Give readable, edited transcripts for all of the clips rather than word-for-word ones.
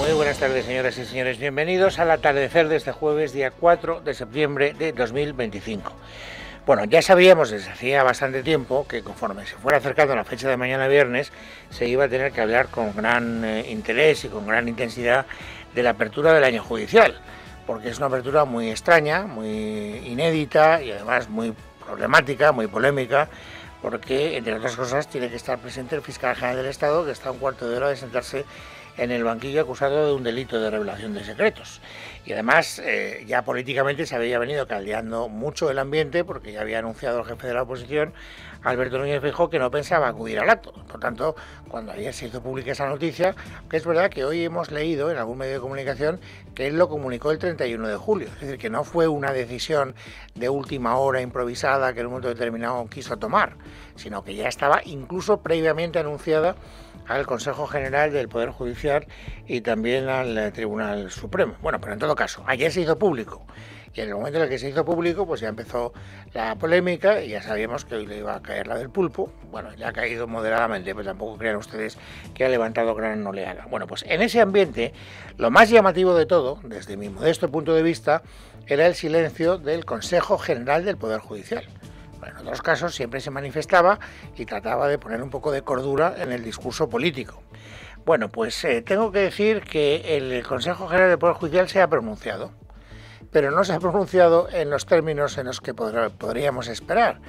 Muy buenas tardes, señoras y señores. Bienvenidos al atardecer de este jueves, día 4 de septiembre de 2025. Bueno, ya sabíamos desde hacía bastante tiempo que conforme se fuera acercando la fecha de mañana viernes, se iba a tener que hablar con gran interés y con gran intensidad de la apertura del año judicial, porque es una apertura muy extraña, muy inédita y además muy problemática, muy polémica, porque, entre otras cosas, tiene que estar presente el fiscal general del Estado, que está a un cuarto de hora de sentarse en el banquillo acusado de un delito de revelación de secretos. Y además, ya políticamente se había venido caldeando mucho el ambiente, porque ya había anunciado el jefe de la oposición, Alberto Núñez Feijóo, que no pensaba acudir al acto. Por tanto, cuando ayer se hizo pública esa noticia, que es verdad que hoy hemos leído en algún medio de comunicación que él lo comunicó el 31 de julio. Es decir, que no fue una decisión de última hora improvisada que en un momento determinado quiso tomar, sino que ya estaba incluso previamente anunciada al Consejo General del Poder Judicial y también al Tribunal Supremo. Bueno, pero en todo caso, ayer se hizo público. Y en el momento en el que se hizo público, pues ya empezó la polémica y ya sabíamos que hoy le iba a caer la del pulpo. Bueno, ya ha caído moderadamente, pero tampoco crean ustedes que ha levantado gran oleada. Bueno, pues en ese ambiente, lo más llamativo de todo, desde mi modesto punto de vista, era el silencio del Consejo General del Poder Judicial. Bueno, en otros casos siempre se manifestaba y trataba de poner un poco de cordura en el discurso político. Bueno, pues tengo que decir que el Consejo General del Poder Judicial se ha pronunciado, pero no se ha pronunciado en los términos en los que podríamos esperar,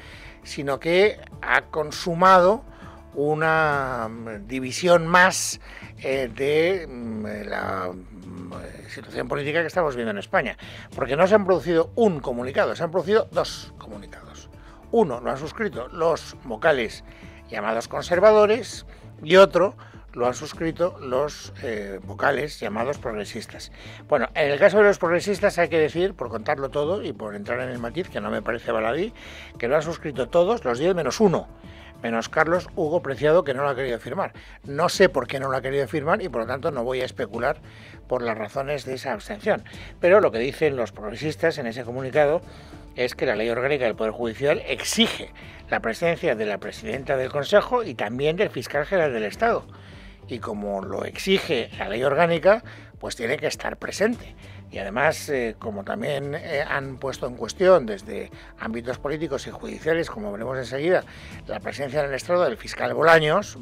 sino que ha consumado una división más de la situación política que estamos viendo en España, porque no se han producido un comunicado, se han producido dos comunicados. Uno lo han suscrito los vocales llamados conservadores y otro lo han suscrito los vocales llamados progresistas. Bueno, en el caso de los progresistas hay que decir, por contarlo todo y por entrar en el matiz, que no me parece baladí, que lo han suscrito todos, los 10 menos uno, menos Carlos Hugo Preciado, que no lo ha querido firmar. No sé por qué no lo ha querido firmar y por lo tanto no voy a especular por las razones de esa abstención. Pero lo que dicen los progresistas en ese comunicado es que la Ley Orgánica del Poder Judicial exige la presencia de la presidenta del Consejo y también del fiscal general del Estado. Y como lo exige la Ley Orgánica, pues tiene que estar presente. Y además, como también han puesto en cuestión desde ámbitos políticos y judiciales, como veremos enseguida, la presencia en el Estado del fiscal Bolaños,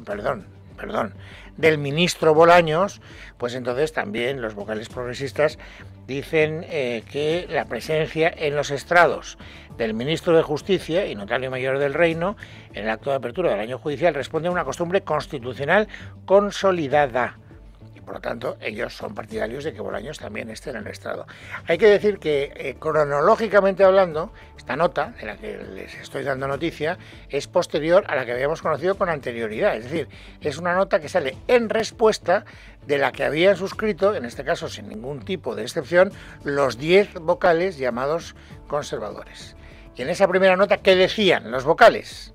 del ministro Bolaños, pues entonces también los vocales progresistas dicen que la presencia en los estrados del ministro de Justicia y notario mayor del Reino en el acto de apertura del año judicial responde a una costumbre constitucional consolidada. Por lo tanto, ellos son partidarios de que Bolaños también esté en el estrado. Hay que decir que, cronológicamente hablando, esta nota, de la que les estoy dando noticia, es posterior a la que habíamos conocido con anterioridad. Es decir, es una nota que sale en respuesta de la que habían suscrito, en este caso sin ningún tipo de excepción, los 10 vocales llamados conservadores. Y en esa primera nota, ¿qué decían los vocales?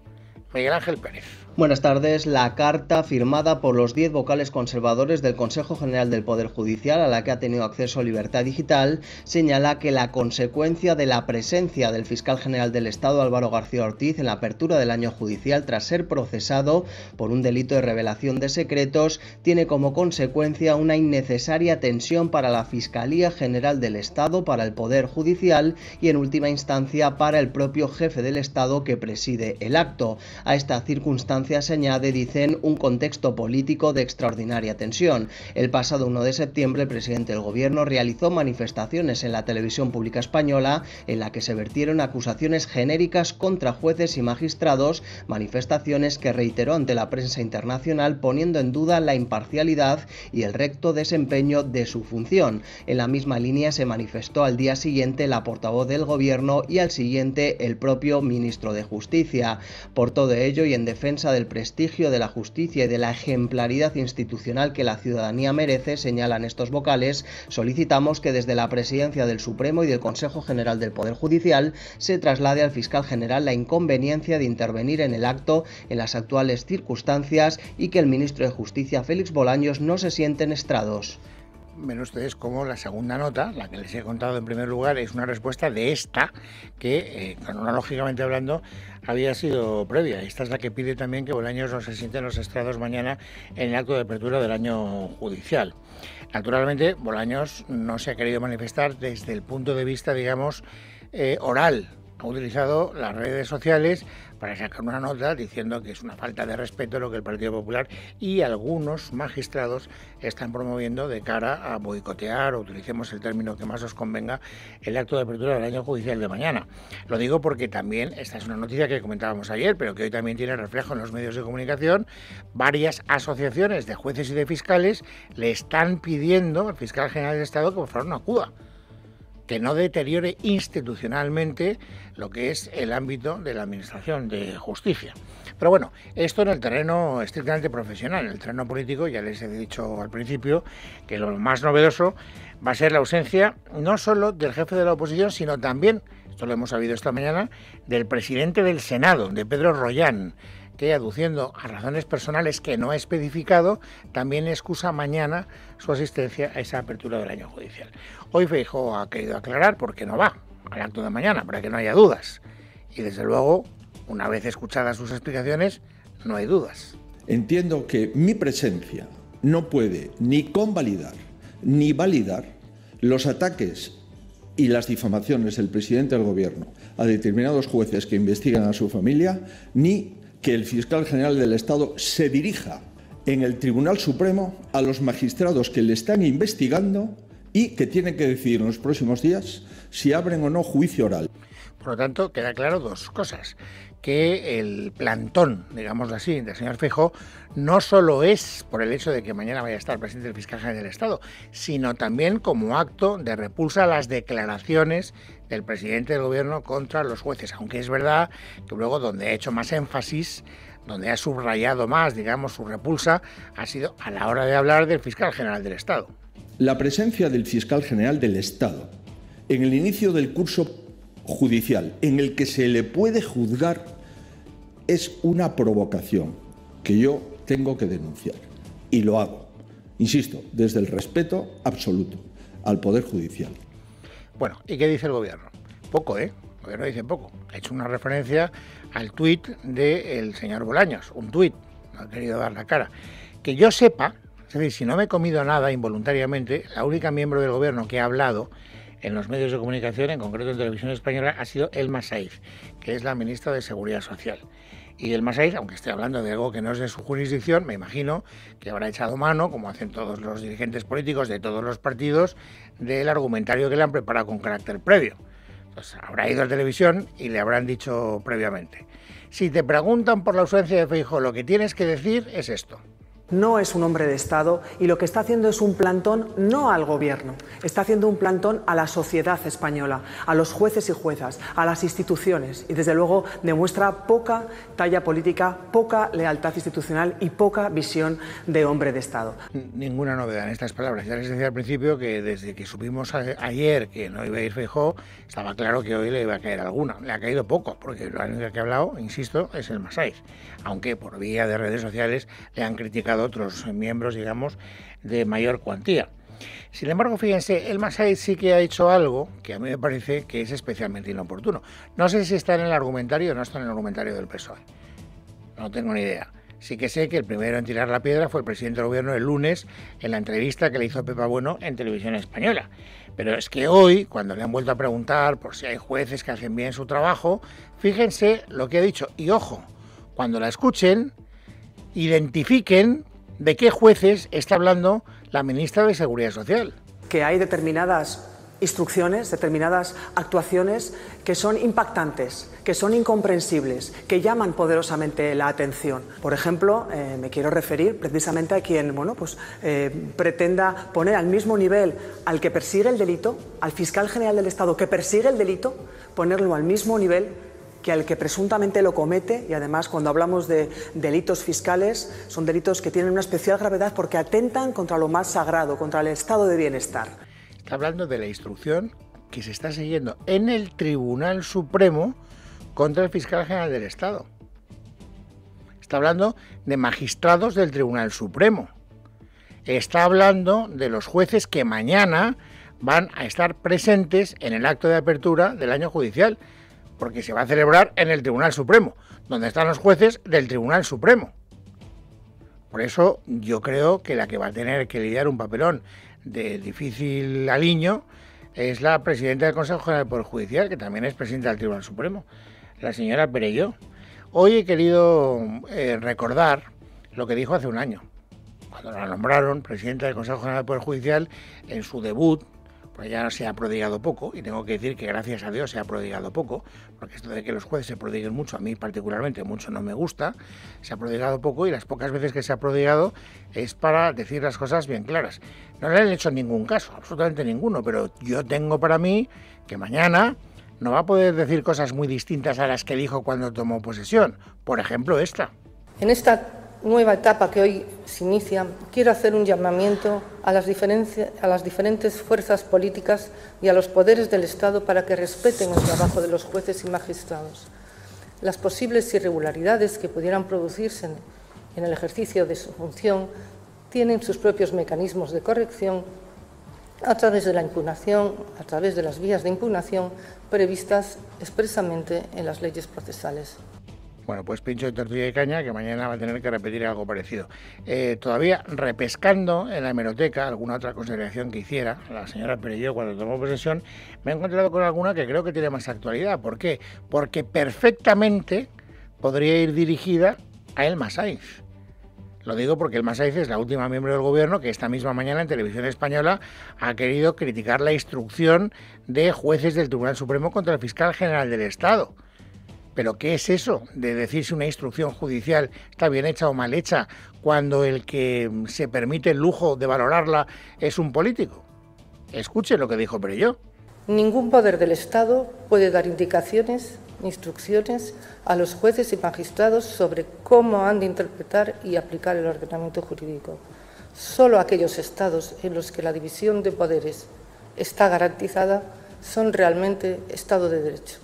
Miguel Ángel Pérez. Buenas tardes. La carta firmada por los 10 vocales conservadores del Consejo General del Poder Judicial, a la que ha tenido acceso Libertad Digital, señala que la consecuencia de la presencia del fiscal general del Estado, Álvaro García Ortiz, en la apertura del año judicial tras ser procesado por un delito de revelación de secretos, tiene como consecuencia una innecesaria tensión para la Fiscalía General del Estado, para el Poder Judicial y, en última instancia, para el propio jefe del Estado que preside el acto. A esta circunstancia se añade, dicen, un contexto político de extraordinaria tensión. El pasado 1 de septiembre, el presidente del Gobierno realizó manifestaciones en la televisión pública española en la que se vertieron acusaciones genéricas contra jueces y magistrados, manifestaciones que reiteró ante la prensa internacional poniendo en duda la imparcialidad y el recto desempeño de su función. En la misma línea se manifestó al día siguiente la portavoz del Gobierno y al siguiente el propio ministro de Justicia. Por todo ello y en defensa del prestigio de la justicia y de la ejemplaridad institucional que la ciudadanía merece, señalan estos vocales, solicitamos que desde la Presidencia del Supremo y del Consejo General del Poder Judicial se traslade al fiscal general la inconveniencia de intervenir en el acto en las actuales circunstancias y que el ministro de Justicia, Félix Bolaños, no se siente en estrados. ven ustedes cómo la segunda nota, la que les he contado en primer lugar, es una respuesta de esta que, cronológicamente hablando, había sido previa. Esta es la que pide también que Bolaños no se siente en los estrados mañana en el acto de apertura del año judicial. Naturalmente, Bolaños no se ha querido manifestar desde el punto de vista, digamos, oral. Ha utilizado las redes sociales para sacar una nota diciendo que es una falta de respeto lo que el Partido Popular y algunos magistrados están promoviendo de cara a boicotear, o utilicemos el término que más os convenga, el acto de apertura del año judicial de mañana. Lo digo porque también esta es una noticia que comentábamos ayer, pero que hoy también tiene reflejo en los medios de comunicación. Varias asociaciones de jueces y de fiscales le están pidiendo al fiscal general del Estado que por favor no acuda, que no deteriore institucionalmente lo que es el ámbito de la Administración de Justicia. Pero bueno, esto en el terreno estrictamente profesional. En el terreno político, ya les he dicho al principio que lo más novedoso va a ser la ausencia no solo del jefe de la oposición, sino también, esto lo hemos sabido esta mañana, del presidente del Senado, de Pedro Rollán, que, aduciendo a razones personales que no ha especificado, también excusa mañana su asistencia a esa apertura del año judicial. Hoy Feijóo ha querido aclarar por qué no va al acto de mañana, para que no haya dudas. Y desde luego, una vez escuchadas sus explicaciones, no hay dudas. Entiendo que mi presencia no puede ni convalidar ni validar los ataques y las difamaciones del presidente del Gobierno a determinados jueces que investigan a su familia, ni que el fiscal general del Estado se dirija en el Tribunal Supremo a los magistrados que le están investigando y que tienen que decidir en los próximos días si abren o no juicio oral. Por lo tanto, queda claro dos cosas: que el plantón, digámoslo así, del señor Feijóo no solo es por el hecho de que mañana vaya a estar presente el fiscal general del Estado, sino también como acto de repulsa a las declaraciones del presidente del Gobierno contra los jueces, aunque es verdad que luego donde ha hecho más énfasis, donde ha subrayado más, digamos, su repulsa, ha sido a la hora de hablar del fiscal general del Estado. La presencia del fiscal general del Estado en el inicio del curso judicial en el que se le puede juzgar es una provocación que yo tengo que denunciar, y lo hago, insisto, desde el respeto absoluto al Poder Judicial. Bueno, ¿y qué dice el Gobierno? Poco, ¿eh? El Gobierno dice poco. Ha hecho una referencia al tuit del señor Bolaños, un tuit, no ha querido dar la cara. Que yo sepa, es decir, si no me he comido nada involuntariamente, la única miembro del Gobierno que ha hablado en los medios de comunicación, en concreto en Televisión Española, ha sido Elma Saíz, que es la ministra de Seguridad Social. Y Elma Saíz, aunque esté hablando de algo que no es de su jurisdicción, me imagino que habrá echado mano, como hacen todos los dirigentes políticos de todos los partidos, del argumentario que le han preparado con carácter previo. Entonces, habrá ido a televisión y le habrán dicho previamente: si te preguntan por la ausencia de Feijóo, lo que tienes que decir es esto. No es un hombre de Estado y lo que está haciendo es un plantón no al Gobierno, está haciendo un plantón a la sociedad española, a los jueces y juezas, a las instituciones, y desde luego demuestra poca talla política, poca lealtad institucional y poca visión de hombre de Estado. Ninguna novedad en estas palabras. Ya les decía al principio que desde que supimos ayer que no iba a ir Feijóo, estaba claro que hoy le iba a caer alguna. Le ha caído poco, porque la única que ha hablado, insisto, es Elma Saíz, aunque por vía de redes sociales le han criticado otros miembros, digamos, de mayor cuantía. Sin embargo, fíjense, Elma Saíz sí que ha hecho algo que a mí me parece que es especialmente inoportuno. No sé si está en el argumentario o no está en el argumentario del PSOE. No tengo ni idea. Sí que sé que el primero en tirar la piedra fue el presidente del Gobierno el lunes en la entrevista que le hizo Pepa Bueno en Televisión Española. Pero es que hoy, cuando le han vuelto a preguntar por si hay jueces que hacen bien su trabajo, fíjense lo que ha dicho. Y ojo, cuando la escuchen, identifiquen de qué jueces está hablando la ministra de Seguridad Social. Que hay determinadas instrucciones, determinadas actuaciones que son impactantes, que son incomprensibles, que llaman poderosamente la atención. Por ejemplo, me quiero referir precisamente a quien pretenda poner al mismo nivel al que persigue el delito, al fiscal general del Estado que persigue el delito, ponerlo al mismo nivel que al que presuntamente lo comete, y además cuando hablamos de delitos fiscales son delitos que tienen una especial gravedad porque atentan contra lo más sagrado, contra el estado de bienestar. Está hablando de la instrucción que se está siguiendo en el Tribunal Supremo contra el fiscal general del Estado. Está hablando de magistrados del Tribunal Supremo. está hablando de los jueces que mañana van a estar presentes en el acto de apertura del año judicial, porque se va a celebrar en el Tribunal Supremo, donde están los jueces del Tribunal Supremo. Por eso yo creo que la que va a tener que lidiar un papelón de difícil aliño es la presidenta del Consejo General del Poder Judicial, que también es presidenta del Tribunal Supremo, la señora Perelló. Hoy he querido recordar lo que dijo hace un año, cuando la nombraron presidenta del Consejo General del Poder Judicial en su debut. Pues ya se ha prodigado poco, y tengo que decir que gracias a Dios se ha prodigado poco, porque esto de que los jueces se prodiguen mucho, a mí particularmente mucho no me gusta, se ha prodigado poco, y las pocas veces que se ha prodigado es para decir las cosas bien claras. No le han hecho ningún caso, absolutamente ninguno, pero yo tengo para mí que mañana no va a poder decir cosas muy distintas a las que dijo cuando tomó posesión, por ejemplo esta. En esta nueva etapa que hoy se inicia, quiero hacer un llamamiento a las diferentes fuerzas políticas y a los poderes del Estado para que respeten el trabajo de los jueces y magistrados. Las posibles irregularidades que pudieran producirse en el ejercicio de su función tienen sus propios mecanismos de corrección a través de la impugnación, a través de las vías de impugnación previstas expresamente en las leyes procesales. Bueno, pues pincho de tortilla y caña, que mañana va a tener que repetir algo parecido. Todavía repescando en la hemeroteca alguna otra consideración que hiciera la señora Perelló cuando tomó posesión, me he encontrado con alguna que creo que tiene más actualidad. ¿Por qué? Porque perfectamente podría ir dirigida a Elma Sainz. Lo digo porque Elma Sainz es la última miembro del gobierno que esta misma mañana en Televisión Española ha querido criticar la instrucción de jueces del Tribunal Supremo contra el fiscal general del Estado. ¿Pero qué es eso de decir si una instrucción judicial está bien hecha o mal hecha cuando el que se permite el lujo de valorarla es un político? Escuche lo que dijo Perelló. Ningún poder del Estado puede dar indicaciones, instrucciones a los jueces y magistrados sobre cómo han de interpretar y aplicar el ordenamiento jurídico. Solo aquellos estados en los que la división de poderes está garantizada son realmente Estado de Derecho.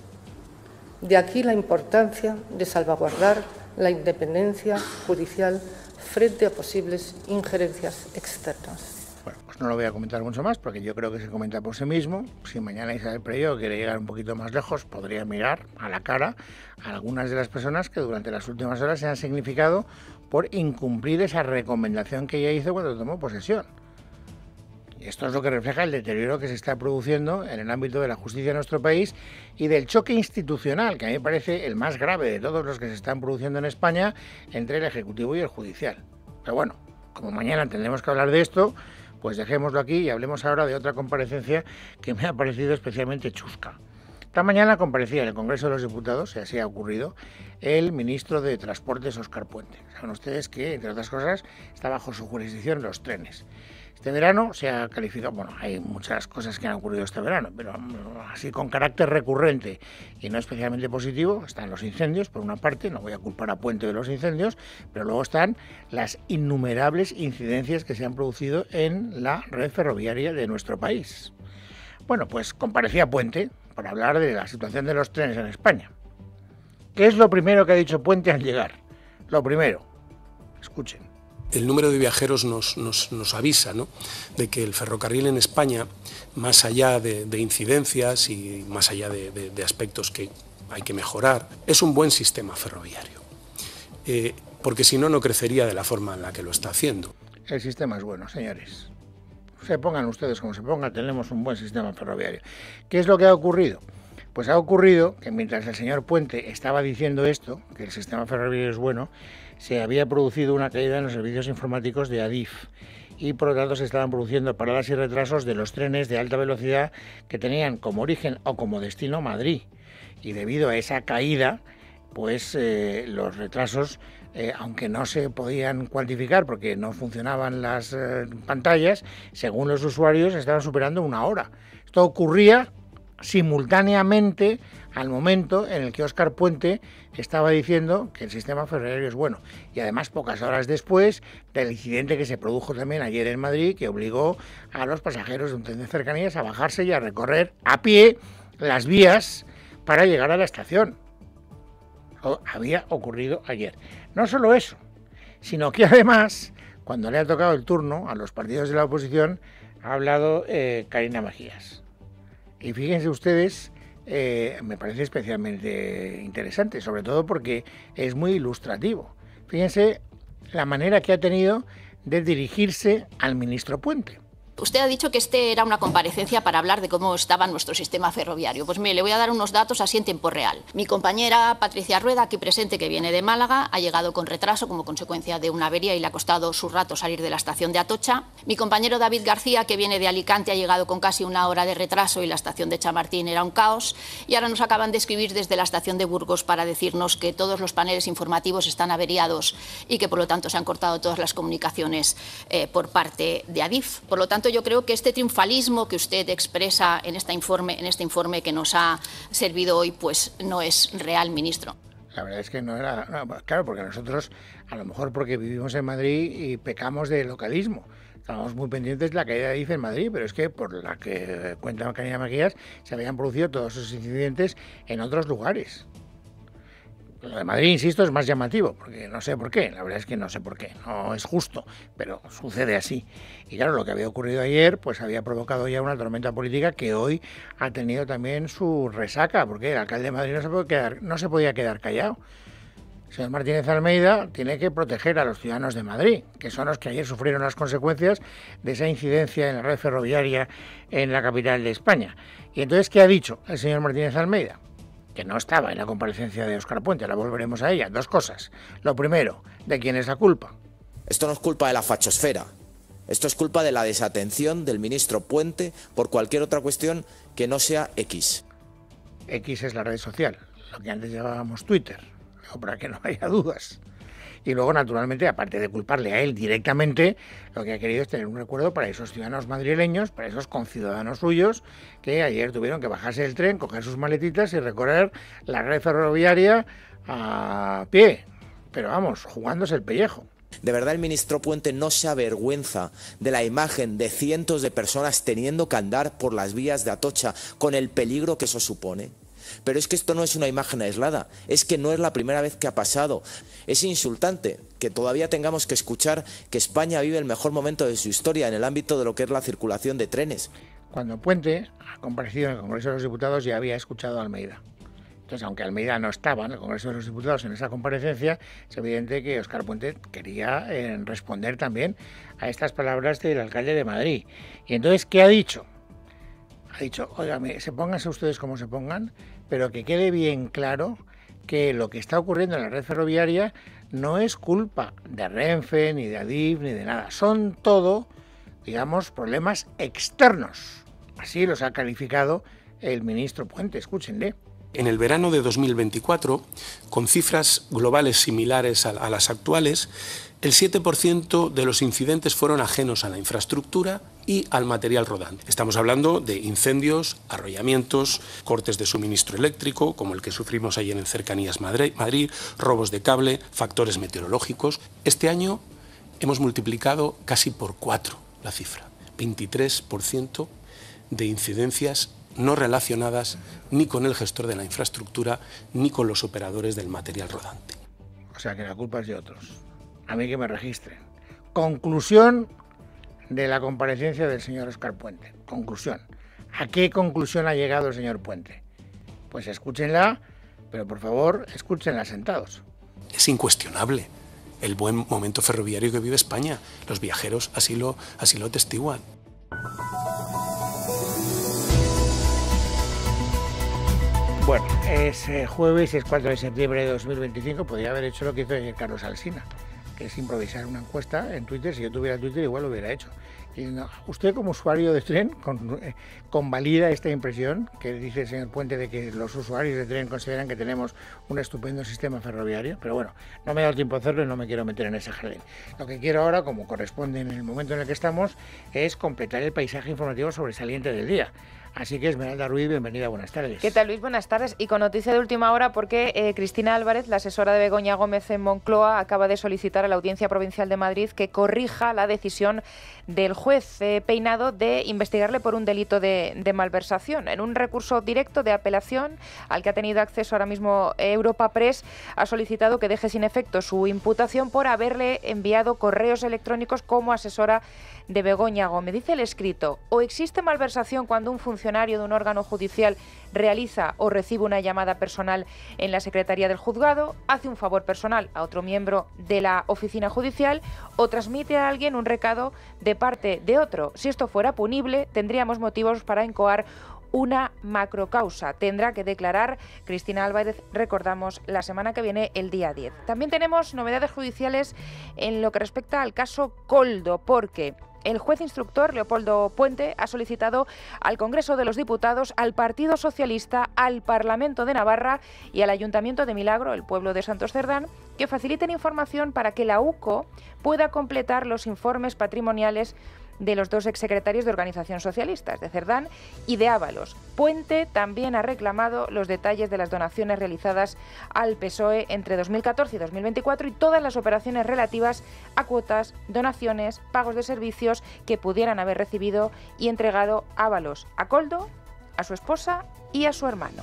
De aquí la importancia de salvaguardar la independencia judicial frente a posibles injerencias externas. Bueno, pues no lo voy a comentar mucho más porque yo creo que se comenta por sí mismo. Si mañana Isabel Perelló quiere llegar un poquito más lejos, podría mirar a la cara a algunas de las personas que durante las últimas horas se han significado por incumplir esa recomendación que ella hizo cuando tomó posesión. Esto es lo que refleja el deterioro que se está produciendo en el ámbito de la justicia en nuestro país y del choque institucional, que a mí me parece el más grave de todos los que se están produciendo en España entre el Ejecutivo y el Judicial. Pero bueno, como mañana tendremos que hablar de esto, pues dejémoslo aquí y hablemos ahora de otra comparecencia que me ha parecido especialmente chusca. Esta mañana comparecía en el Congreso de los Diputados, y así ha ocurrido, el ministro de Transportes, Óscar Puente. Saben ustedes que, entre otras cosas, está bajo su jurisdicción los trenes. Este verano se ha calificado, bueno, hay muchas cosas que han ocurrido este verano, pero así con carácter recurrente y no especialmente positivo, están los incendios, por una parte, no voy a culpar a Puente de los incendios, pero luego están las innumerables incidencias que se han producido en la red ferroviaria de nuestro país. Bueno, pues comparecía Puente para hablar de la situación de los trenes en España. ¿Qué es lo primero que ha dicho Puente al llegar? Lo primero, escuchen. El número de viajeros nos avisa, ¿no?, de que el ferrocarril en España, más allá de incidencias y más allá de aspectos que hay que mejorar, es un buen sistema ferroviario. Porque si no, no crecería de la forma en la que lo está haciendo. El sistema es bueno, señores. Se pongan ustedes como se pongan, tenemos un buen sistema ferroviario. ¿Qué es lo que ha ocurrido? Pues ha ocurrido que mientras el señor Puente estaba diciendo esto, que el sistema ferroviario es bueno, se había producido una caída en los servicios informáticos de Adif y por lo tanto se estaban produciendo paradas y retrasos de los trenes de alta velocidad que tenían como origen o como destino Madrid. Y debido a esa caída, pues los retrasos, aunque no se podían cuantificar porque no funcionaban las pantallas, según los usuarios estaban superando 1 hora. Esto ocurría simultáneamente al momento en el que Óscar Puente estaba diciendo que el sistema ferroviario es bueno. Y además pocas horas después del incidente que se produjo también ayer en Madrid, que obligó a los pasajeros de un tren de cercanías a bajarse y a recorrer a pie las vías para llegar a la estación. Había ocurrido ayer. No solo eso, sino que además cuando le ha tocado el turno a los partidos de la oposición, ha hablado Carina Mejías. Y fíjense ustedes, me parece especialmente interesante, sobre todo porque es muy ilustrativo. Fíjense la manera que ha tenido de dirigirse al ministro Puente. Usted ha dicho que era una comparecencia para hablar de cómo estaba nuestro sistema ferroviario. Pues mire, le voy a dar unos datos así en tiempo real. Mi compañera Patricia Rueda, aquí presente, que viene de Málaga, ha llegado con retraso como consecuencia de una avería y le ha costado su rato salir de la estación de Atocha. Mi compañero David García, que viene de Alicante, ha llegado con casi una hora de retraso y la estación de Chamartín era un caos. Y ahora nos acaban de escribir desde la estación de Burgos para decirnos que todos los paneles informativos están averiados y que por lo tanto se han cortado todas las comunicaciones por parte de Adif. Por lo tanto, yo creo que este triunfalismo que usted expresa en este informe que nos ha servido hoy, pues no es real, ministro. La verdad es que no era... No, claro, porque nosotros, a lo mejor porque vivimos en Madrid y pecamos de localismo. Estamos muy pendientes de la caída de Adif en Madrid, pero es que por la que cuenta Carina Mejías, se habían producido todos esos incidentes en otros lugares. Lo de Madrid, insisto, es más llamativo, porque no sé por qué, la verdad es que no sé por qué, no es justo, pero sucede así. Y claro, lo que había ocurrido ayer, pues había provocado ya una tormenta política que hoy ha tenido también su resaca, porque el alcalde de Madrid no se podía quedar callado. El señor Martínez Almeida tiene que proteger a los ciudadanos de Madrid, que son los que ayer sufrieron las consecuencias de esa incidencia en la red ferroviaria en la capital de España. Y entonces, ¿qué ha dicho el señor Martínez Almeida? Que no estaba en la comparecencia de Óscar Puente, ahora volveremos a ella. Dos cosas. Lo primero, ¿de quién es la culpa? Esto no es culpa de la fachosfera. Esto es culpa de la desatención del ministro Puente por cualquier otra cuestión que no sea X. X es la red social, lo que antes llamábamos Twitter, para que no haya dudas. Y luego, naturalmente, aparte de culparle a él directamente, lo que ha querido es tener un recuerdo para esos ciudadanos madrileños, para esos conciudadanos suyos, que ayer tuvieron que bajarse del tren, coger sus maletitas y recorrer la red ferroviaria a pie. Pero vamos, jugándose el pellejo. ¿De verdad el ministro Puente no se avergüenza de la imagen de cientos de personas teniendo que andar por las vías de Atocha con el peligro que eso supone? Pero es que esto no es una imagen aislada, es que no es la primera vez que ha pasado. Es insultante que todavía tengamos que escuchar que España vive el mejor momento de su historia en el ámbito de lo que es la circulación de trenes. Cuando Puente ha comparecido en el Congreso de los Diputados ya había escuchado a Almeida. Entonces, aunque Almeida no estaba en el Congreso de los Diputados en esa comparecencia, es evidente que Óscar Puente quería responder también a estas palabras del alcalde de Madrid. Y entonces, ¿qué ha dicho? Ha dicho, óigame, pónganse ustedes como se pongan, pero que quede bien claro que lo que está ocurriendo en la red ferroviaria no es culpa de Renfe, ni de Adif, ni de nada. Son todo, digamos, problemas externos. Así los ha calificado el ministro Puente, escúchenle. En el verano de 2024, con cifras globales similares a las actuales, el 7% de los incidentes fueron ajenos a la infraestructura y al material rodante. Estamos hablando de incendios, arrollamientos, cortes de suministro eléctrico, como el que sufrimos ayer en Cercanías Madrid, robos de cable, factores meteorológicos. Este año hemos multiplicado casi por 4 la cifra, 23% de incidencias no relacionadas ni con el gestor de la infraestructura ni con los operadores del material rodante. O sea que la culpa es de otros. A mí que me registren. Conclusión de la comparecencia del señor Óscar Puente. Conclusión. ¿A qué conclusión ha llegado el señor Puente? Pues escúchenla, pero por favor, escúchenla sentados. Es incuestionable el buen momento ferroviario que vive España. Los viajeros así lo atestiguan. Bueno, es jueves, es 4 de septiembre de 2025. Podría haber hecho lo que hizo ayer Carlos Alsina, que es improvisar una encuesta en Twitter. Si yo tuviera Twitter igual lo hubiera hecho. Y no, usted como usuario de tren convalida esta impresión que dice el señor Puente de que los usuarios de tren consideran que tenemos un estupendo sistema ferroviario, pero bueno, no me ha dado tiempo a hacerlo y no me quiero meter en ese jardín. Lo que quiero ahora, como corresponde en el momento en el que estamos, es completar el paisaje informativo sobresaliente del día. Así que Esmeralda Ruiz, bienvenida, buenas tardes. ¿Qué tal, Luis? Buenas tardes. Y con noticia de última hora porque Cristina Álvarez, la asesora de Begoña Gómez en Moncloa, acaba de solicitar a la Audiencia Provincial de Madrid que corrija la decisión del juez Peinado de investigarle por un delito de malversación. En un recurso directo de apelación al que ha tenido acceso ahora mismo Europa Press, ha solicitado que deje sin efecto su imputación por haberle enviado correos electrónicos como asesora de Begoña Gómez. Dice el escrito: o existe malversación cuando un funcionario de un órgano judicial realiza o recibe una llamada personal en la secretaría del juzgado, hace un favor personal a otro miembro de la oficina judicial o transmite a alguien un recado de parte de otro. Si esto fuera punible, tendríamos motivos para incoar una macrocausa. Tendrá que declarar Cristina Álvarez, recordamos, la semana que viene, el día 10. También tenemos novedades judiciales en lo que respecta al caso Koldo, porque el juez instructor Leopoldo Puente ha solicitado al Congreso de los Diputados, al Partido Socialista, al Parlamento de Navarra y al Ayuntamiento de Milagro, el pueblo de Santos Cerdán, que faciliten información para que la UCO pueda completar los informes patrimoniales de los dos exsecretarios de organizaciones socialistas, de Cerdán y de Ábalos. Puente también ha reclamado los detalles de las donaciones realizadas al PSOE entre 2014 y 2024 y todas las operaciones relativas a cuotas, donaciones, pagos de servicios que pudieran haber recibido y entregado Ábalos a Koldo, a su esposa y a su hermano.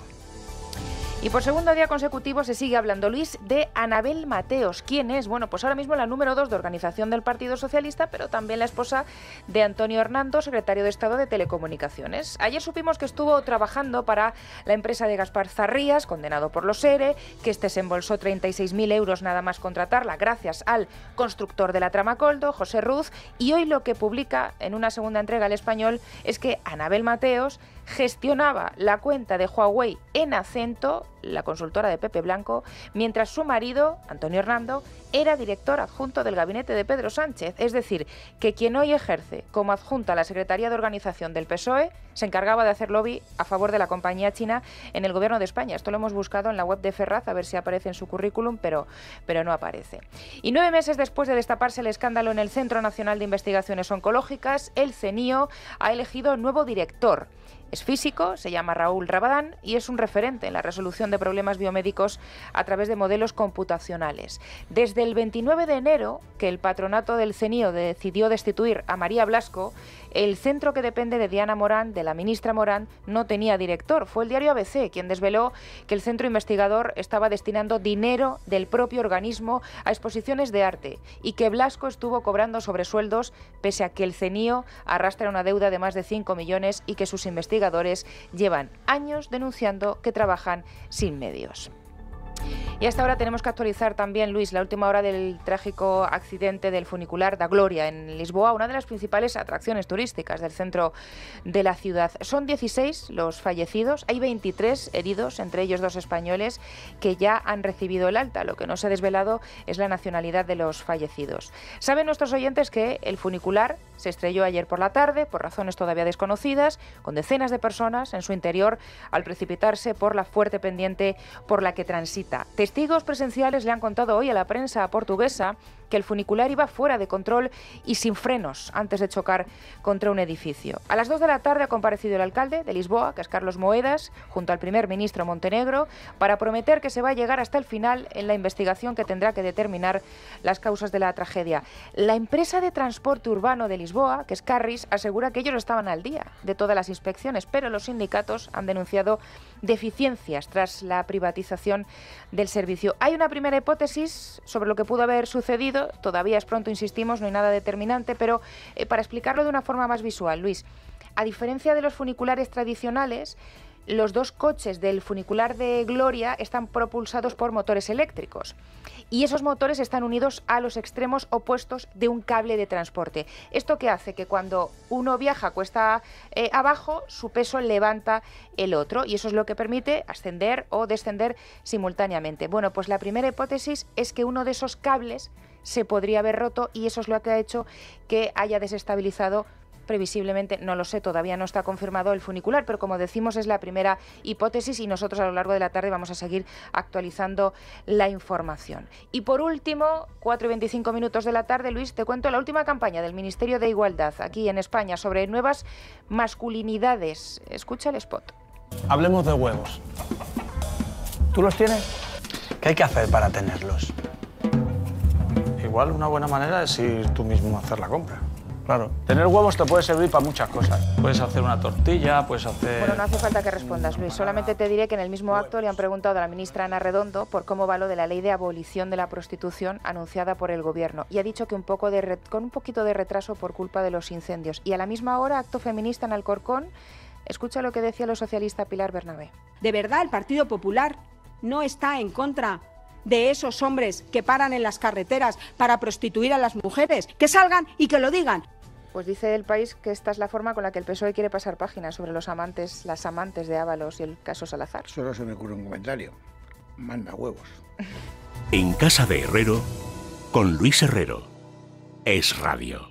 Y por segundo día consecutivo se sigue hablando, Luis, de Anabel Mateos. ¿Quién es? Bueno, pues ahora mismo la número 2 de organización del Partido Socialista, pero también la esposa de Antonio Hernando, secretario de Estado de Telecomunicaciones. Ayer supimos que estuvo trabajando para la empresa de Gaspar Zarrías, condenado por los ERE, que se embolsó 36.000 euros nada más contratarla, gracias al constructor de la trama Koldo, José Ruz, y hoy lo que publica en una segunda entrega al Español es que Anabel Mateos gestionaba la cuenta de Huawei en Acento, la consultora de Pepe Blanco, mientras su marido, Antonio Hernando, era director adjunto del gabinete de Pedro Sánchez. Es decir, que quien hoy ejerce como adjunta a la Secretaría de Organización del PSOE se encargaba de hacer lobby a favor de la compañía china en el Gobierno de España. Esto lo hemos buscado en la web de Ferraz, a ver si aparece en su currículum, pero no aparece. Y 9 meses después de destaparse el escándalo en el Centro Nacional de Investigaciones Oncológicas, el CNIO ha elegido nuevo director. Es físico, se llama Raúl Rabadán y es un referente en la resolución de problemas biomédicos a través de modelos computacionales. Desde el 29 de enero, que el patronato del CNIO decidió destituir a María Blasco, el centro que depende de Diana Morán, de la ministra Morán, no tenía director. Fue el diario ABC quien desveló que el centro investigador estaba destinando dinero del propio organismo a exposiciones de arte y que Blasco estuvo cobrando sobresueldos pese a que el CNIO arrastra una deuda de más de 5 millones y que sus investigadores llevan años denunciando que trabajan sin medios. Y hasta ahora tenemos que actualizar también, Luis, la última hora del trágico accidente del funicular da Gloria en Lisboa, una de las principales atracciones turísticas del centro de la ciudad. Son 16 los fallecidos, hay 23 heridos, entre ellos 2 españoles que ya han recibido el alta. Lo que no se ha desvelado es la nacionalidad de los fallecidos. Saben nuestros oyentes que el funicular se estrelló ayer por la tarde, por razones todavía desconocidas, con decenas de personas en su interior al precipitarse por la fuerte pendiente por la que transita. Testigos presenciales le han contado hoy a la prensa portuguesa que el funicular iba fuera de control y sin frenos antes de chocar contra un edificio. A las 2 de la tarde ha comparecido el alcalde de Lisboa, que es Carlos Moedas, junto al primer ministro Montenegro, para prometer que se va a llegar hasta el final en la investigación que tendrá que determinar las causas de la tragedia. La empresa de transporte urbano de Lisboa, que es Carris, asegura que ellos estaban al día de todas las inspecciones, pero los sindicatos han denunciado deficiencias tras la privatización del servicio. Hay una primera hipótesis sobre lo que pudo haber sucedido. Todavía es pronto, insistimos, no hay nada determinante, pero para explicarlo de una forma más visual, Luis, a diferencia de los funiculares tradicionales, los 2 coches del funicular de Gloria están propulsados por motores eléctricos y esos motores están unidos a los extremos opuestos de un cable de transporte. Esto que hace que cuando uno viaja cuesta abajo, su peso levanta el otro y eso es lo que permite ascender o descender simultáneamente. Bueno, pues la primera hipótesis es que uno de esos cables se podría haber roto y eso es lo que ha hecho que haya desestabilizado previsiblemente, no lo sé, todavía no está confirmado el funicular, pero como decimos es la primera hipótesis y nosotros a lo largo de la tarde vamos a seguir actualizando la información. Y por último, 4:25 de la tarde, Luis, te cuento la última campaña del Ministerio de Igualdad aquí en España sobre nuevas masculinidades. Escucha el spot. Hablemos de huevos. ¿Tú los tienes? ¿Qué hay que hacer para tenerlos? Igual una buena manera es ir tú mismo a hacer la compra. Claro. Tener huevos te puede servir para muchas cosas. Puedes hacer una tortilla, puedes hacer... Bueno, no hace falta que respondas, Luis. Solamente te diré que en el mismo acto le han preguntado a la ministra Ana Redondo por cómo va lo de la ley de abolición de la prostitución anunciada por el Gobierno. Y ha dicho que con un poquito de retraso por culpa de los incendios. Y a la misma hora, acto feminista en Alcorcón. Escucha lo que decía la socialista Pilar Bernabé. ¿De verdad el Partido Popular no está en contra de esos hombres que paran en las carreteras para prostituir a las mujeres? Que salgan y que lo digan. Pues dice El País que esta es la forma con la que el PSOE quiere pasar páginas sobre las amantes de Ábalos y el caso Salazar. Solo se me ocurre un comentario. Manda huevos. En Casa de Herrero, con Luis Herrero. Es Radio.